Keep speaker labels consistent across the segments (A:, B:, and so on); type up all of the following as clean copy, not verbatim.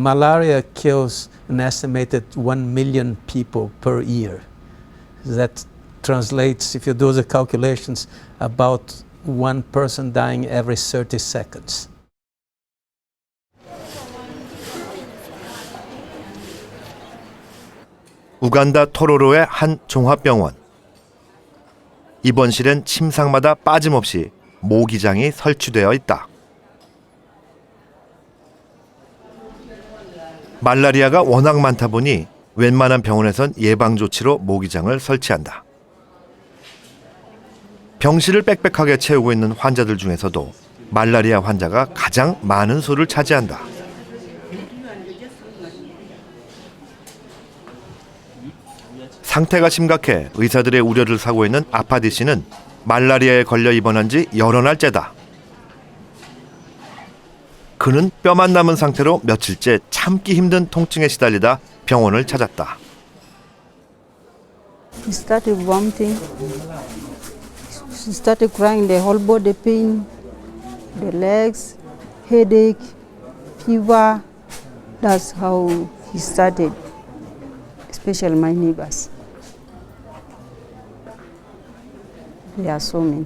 A: Malaria kills an estimated 1 million people per year. That translates, if you do the calculations, about one person dying every 30 seconds.
B: 우간다 토로로의 한 종합병원. 입원실엔 침상마다 빠짐없이 모기장이 설치되어 있다. 말라리아가 워낙 많다 보니 웬만한 병원에선 예방 조치로 모기장을 설치한다. 병실을 빽빽하게 채우고 있는 환자들 중에서도 말라리아 환자가 가장 많은 수를 차지한다. 상태가 심각해 의사들의 우려를 사고 있는 아파디 씨는 말라리아에 걸려 입원한 지 여러 날째다. 그는 뼈만 남은 상태로 며칠째 참기 힘든 통증에 시달리다 병원을 찾았다.
C: He started vomiting. She started crying, the whole body pain, the legs, headache, fever. That's how he started, especially my neighbors. There are so many.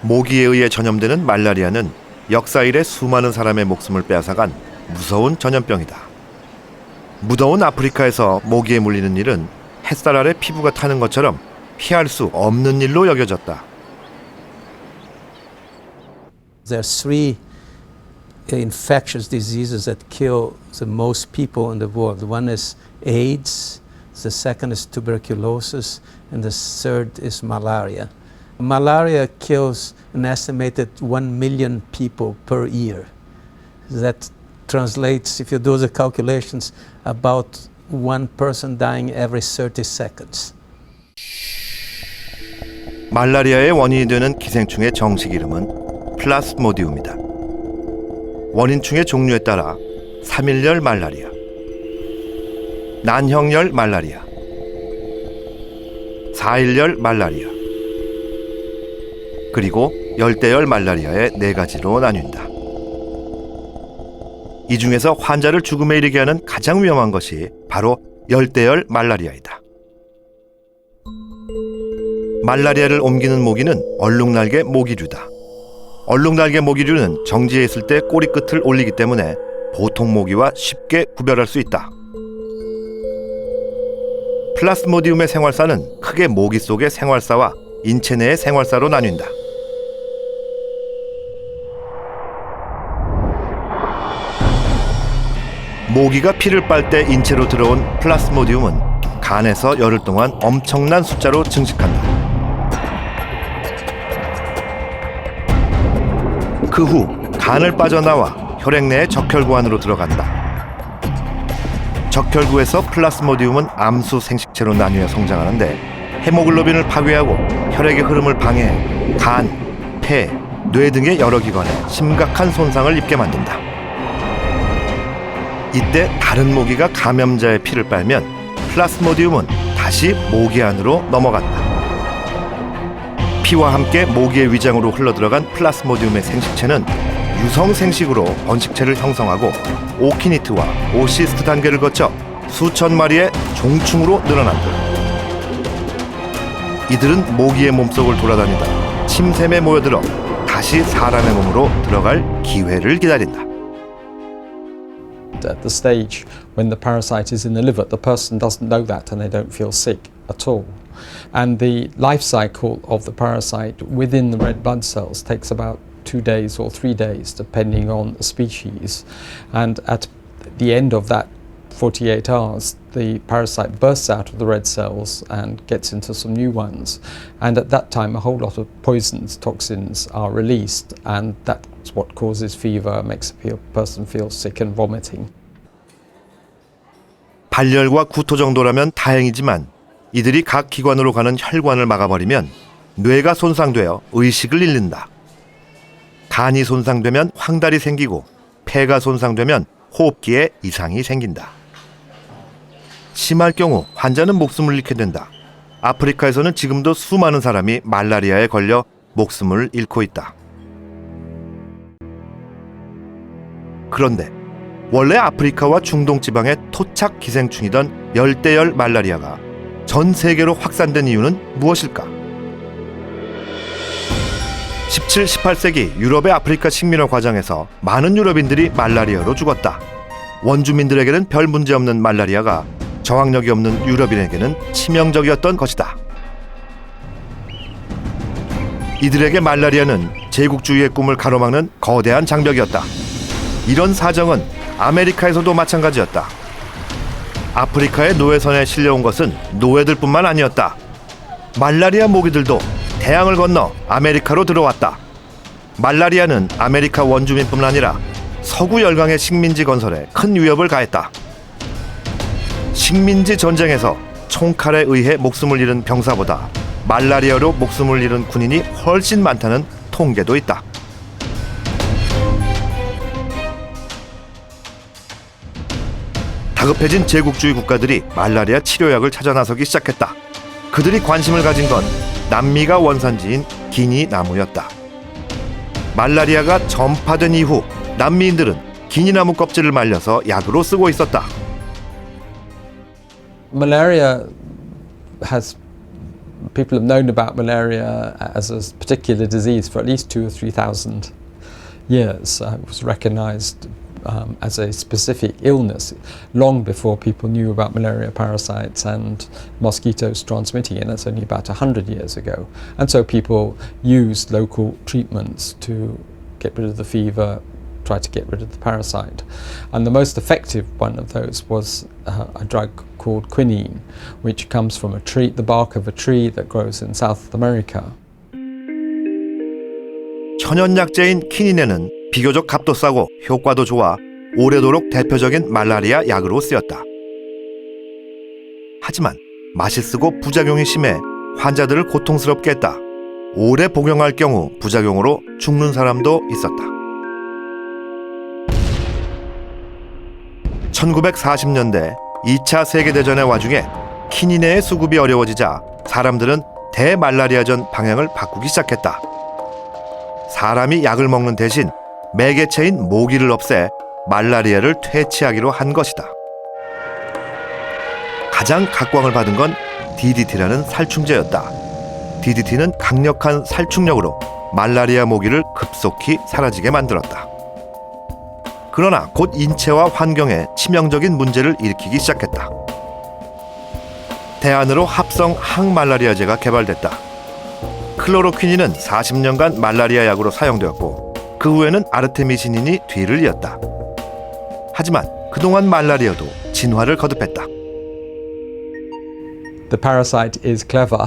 B: 모기에 의해 전염되는 말라리아는 역사 이래 수많은 사람의 목숨을 빼앗아간 무서운 전염병이다. 무더운 아프리카에서 모기에 물리는 일은 햇살 아래 피부가 타는 것처럼 피할 수 없는 일로 여겨졌다.
A: There are three infectious diseases that kill the most people in the world. One is AIDS, the second is tuberculosis, and the third is malaria. Malaria kills an estimated 1 million people per year. That translates, if you do the calculations, about one person dying every 30 seconds.
B: 말라리아의 원인이 되는 기생충의 정식 이름은 플라스모디움이다. 원인충의 종류에 따라 3일열 말라리아, 난형열 말라리아, 4일열 말라리아, 그리고 열대열 말라리아의 4가지로 나뉜다. 이 중에서 환자를 죽음에 이르게 하는 가장 위험한 것이 바로 열대열 말라리아이다. 말라리아를 옮기는 모기는 얼룩날개 모기류다. 얼룩날개 모기류는 정지해 있을 때 꼬리 끝을 올리기 때문에 보통 모기와 쉽게 구별할 수 있다. 플라스모디움의 생활사는 크게 모기 속의 생활사와 인체 내의 생활사로 나뉜다. 모기가 피를 빨 때 인체로 들어온 플라스모디움은 간에서 열흘 동안 엄청난 숫자로 증식한다. 그 후 간을 빠져나와 혈액 내의 적혈구 안으로 들어간다. 적혈구에서 플라스모디움은 암수 생식체로 나뉘어 성장하는데 헤모글로빈을 파괴하고 혈액의 흐름을 방해해 간, 폐, 뇌 등의 여러 기관에 심각한 손상을 입게 만든다. 이때 다른 모기가 감염자의 피를 빨면 플라스모디움은 다시 모기 안으로 넘어간다. 피와 함께 모기의 위장으로 흘러들어간 플라스모디움의 생식체는 유성 생식으로 번식체를 형성하고 오키니트와 오시스트 단계를 거쳐 수천 마리의 종충으로 늘어난다. 이들은 모기의 몸속을 돌아다니다 침샘에 모여들어 다시 사람의 몸으로 들어갈 기회를 기다린다.
D: At the stage when the parasite is in the liver, the person doesn't know that and they don't feel sick at all. And the life cycle of the parasite within the red blood cells takes about 2 days or 3 days, depending on the species. And at the end of that 48 hours, the parasite bursts out of the red cells and gets into some new ones. And at that time, a whole lot of poisons, toxins are released, and that's what causes fever, makes a person feel sick and vomiting.
B: 발열과 구토 정도라면 다행이지만 이들이 각 기관으로 가는 혈관을 막아버리면 뇌가 손상되어 의식을 잃는다. 간이 손상되면 황달이 생기고 폐가 손상되면 호흡기에 이상이 생긴다. 심할 경우 환자는 목숨을 잃게 된다. 아프리카에서는 지금도 수많은 사람이 말라리아에 걸려 목숨을 잃고 있다. 그런데 원래 아프리카와 중동 지방의 토착 기생충이던 열대열 말라리아가 전 세계로 확산된 이유는 무엇일까? 17, 18세기 유럽의 아프리카 식민화 과정에서 많은 유럽인들이 말라리아로 죽었다. 원주민들에게는 별 문제 없는 말라리아가 저항력이 없는 유럽인에게는 치명적이었던 것이다. 이들에게 말라리아는 제국주의의 꿈을 가로막는 거대한 장벽이었다. 이런 사정은 아메리카에서도 마찬가지였다. 아프리카의 노예선에 실려온 것은 노예들뿐만 아니었다. 말라리아 모기들도 대양을 건너 아메리카로 들어왔다. 말라리아는 아메리카 원주민뿐만 아니라 서구 열강의 식민지 건설에 큰 위협을 가했다. 식민지 전쟁에서 총칼에 의해 목숨을 잃은 병사보다 말라리아로 목숨을 잃은 군인이 훨씬 많다는 통계도 있다. 다급해진 제국주의 국가들이 말라리아 치료약을 찾아 나서기 시작했다. 그들이 관심을 가진 건 남미가 원산지인 기니 나무였다. 말라리아가 전파된 이후 남미인들은 기니 나무 껍질을 말려서 약으로 쓰고 있었다.
D: Malaria has people have known about malaria as a particular disease for at least 2,000 or 3,000 years. It was recognized as a specific illness long before people knew about malaria parasites and mosquitoes transmitting it. That's only about 100 years ago. And so people used local treatments to get rid of the fever, try to get rid of the parasite. And the most effective one of those was a drug called quinine, which comes from a tree, the bark of a tree that grows in South America.
B: 천연약재인 키닌에는 비교적 값도 싸고 효과도 좋아 오래도록 대표적인 말라리아 약으로 쓰였다. 하지만 맛이 쓰고 부작용이 심해 환자들을 고통스럽게 했다. 오래 복용할 경우 부작용으로 죽는 사람도 있었다. 1940년대 2차 세계대전의 와중에 키닌의 수급이 어려워지자 사람들은 대말라리아전 방향을 바꾸기 시작했다. 사람이 약을 먹는 대신 매개체인 모기를 없애 말라리아를 퇴치하기로 한 것이다. 가장 각광을 받은 건 DDT라는 살충제였다. DDT는 강력한 살충력으로 말라리아 모기를 급속히 사라지게 만들었다. 그러나 곧 인체와 환경에 치명적인 문제를 일으키기 시작했다. 대안으로 합성 항말라리아제가 개발됐다. 클로로퀴닌은 40년간 말라리아 약으로 사용되었고 그 후에는 아르테미시닌이 뒤를 이었다. 하지만 그동안 말라리아도 진화를 거듭했다.
D: The parasite is clever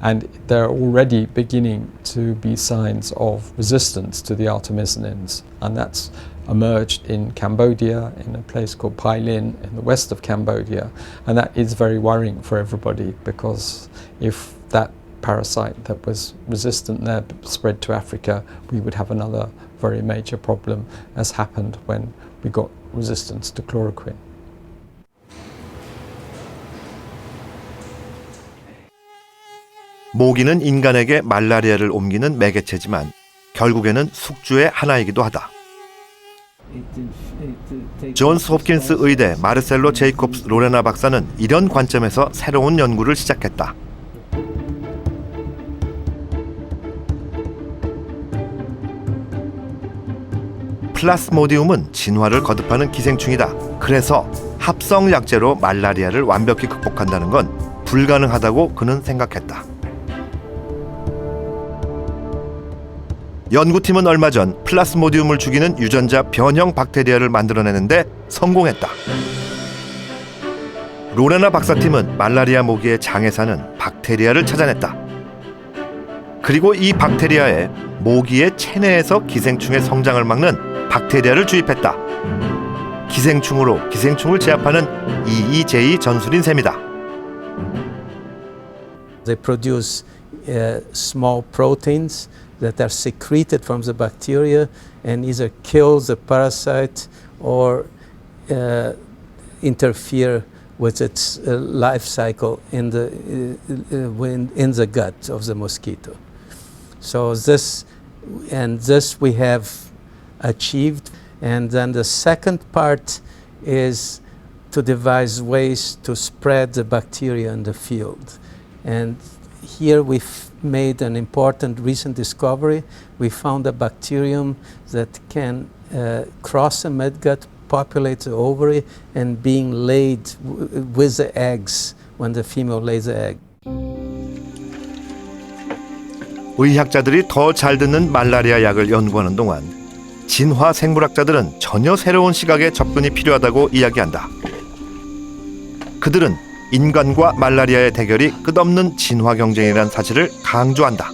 D: and there are already beginning to be signs of resistance to the artemisinins, and that's emerged in Cambodia, in a place called Pai Lin in the west of Cambodia, and that is very worrying for everybody because if that parasite that was resistant there spread to Africa, we would have another very major problem, as happened when we got resistance to chloroquine.
B: 모기는 인간에게 말라리아를 옮기는 매개체지만 결국에는 숙주의 하나이기도 하다. 존스 홉킨스 의대 마르셀로 제이콥스 로레나 박사는 이런 관점에서 새로운 연구를 시작했다. 플라스모디움은 진화를 거듭하는 기생충이다. 그래서 합성 약제로 말라리아를 완벽히 극복한다는 건 불가능하다고 그는 생각했다. 연구팀은 얼마 전 플라스모디움을 죽이는 유전자 변형 박테리아를 만들어내는데 성공했다. 로레나 박사팀은 말라리아 모기의 장에 사는 박테리아를 찾아냈다. 그리고 이 박테리아에 모기의 체내에서 기생충의 성장을 막는 박테리아를 주입했다. 기생충으로 기생충을 제압하는 EEJ 전술인 셈이다.
A: They produce small proteins that are secreted from the bacteria and either kill the parasite or interfere with its life cycle in the gut of the mosquito. So this we have achieved, And then the second part is to devise ways to spread the bacteria in the field. And here we've made an important recent discovery. We found a bacterium that can cross a midgut, populate the ovary, and being laid with the eggs when the female lays the egg.
B: 의학자들이 더 잘 듣는 말라리아 약을 연구하는 동안 진화 생물학자들은 전혀 새로운 시각에 접근이 필요하다고 이야기한다. 그들은 인간과 말라리아의 대결이 끝없는 진화 경쟁이라는 사실을 강조한다.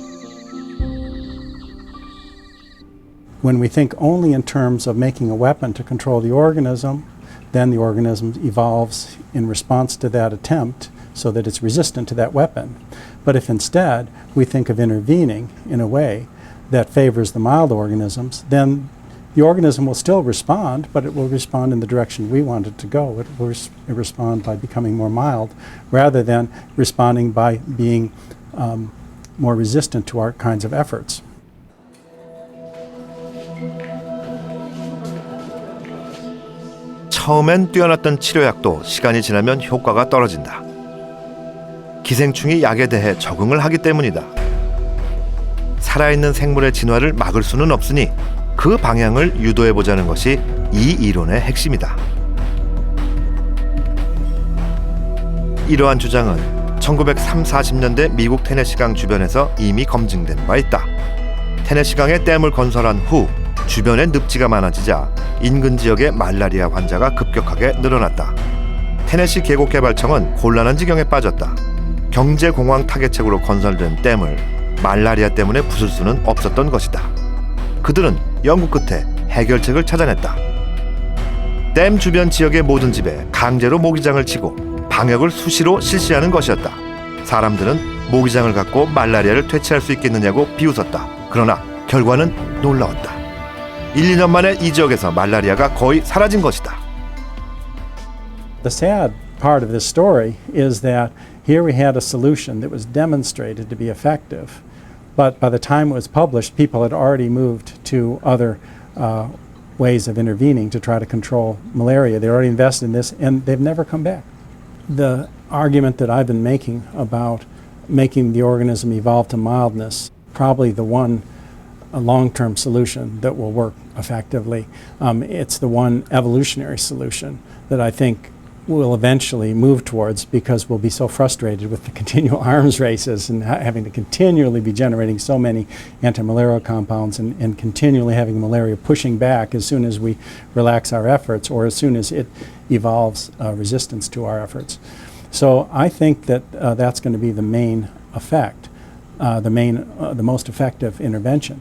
E: When we think only in terms of making a weapon to control the organism, then the organism evolves in response to that attempt so that it's resistant to that weapon. But if instead we think of intervening in a way that favors the mild organisms, then the organism will still respond, but it will respond in the direction we want it to go. It will respond by becoming more mild rather than responding by being more resistant to our kinds of efforts.
B: 처음엔 뛰어났던 치료약도 시간이 지나면 효과가 떨어진다. 기생충이 약에 대해 적응을 하기 때문이다. 살아있는 생물의 진화를 막을 수는 없으니 그 방향을 유도해보자는 것이 이 이론의 핵심이다. 이러한 주장은 1930~40년대 미국 테네시강 주변에서 이미 검증된 바 있다. 테네시강에 댐을 건설한 후 주변에 늪지가 많아지자 인근 지역의 말라리아 환자가 급격하게 늘어났다. 테네시 계곡개발청은 곤란한 지경에 빠졌다. 경제공황 타개책으로 건설된 댐을 말라리아 때문에 부술 수는 없었던 것이다. 그들은 연구 끝에 해결책을 찾아냈다. 댐 주변 지역의 모든 집에 강제로 모기장을 치고 방역을 수시로 실시하는 것이었다. 사람들은 모기장을 갖고 말라리아를 퇴치할 수 있겠느냐고 비웃었다. 그러나 결과는 놀라웠다. 1, 2년 만에 이 지역에서 말라리아가 거의 사라진 것이다.
E: The sad part of this story is that here we had a solution that was demonstrated to be effective, but by the time it was published, people had already moved to other ways of intervening to try to control malaria. They already invested in this, and they've never come back. The argument that I've been making about making the organism evolve to mildness, probably the one long-term solution that will work effectively. It's the one evolutionary solution that I think we'll eventually move towards, because we'll be so frustrated with the continual arms races and having to continually be generating so many anti-malarial compounds and continually having malaria pushing back as soon as we relax our efforts or as soon as it evolves resistance to our efforts. So I think that that's going to be the main effect, the most effective intervention.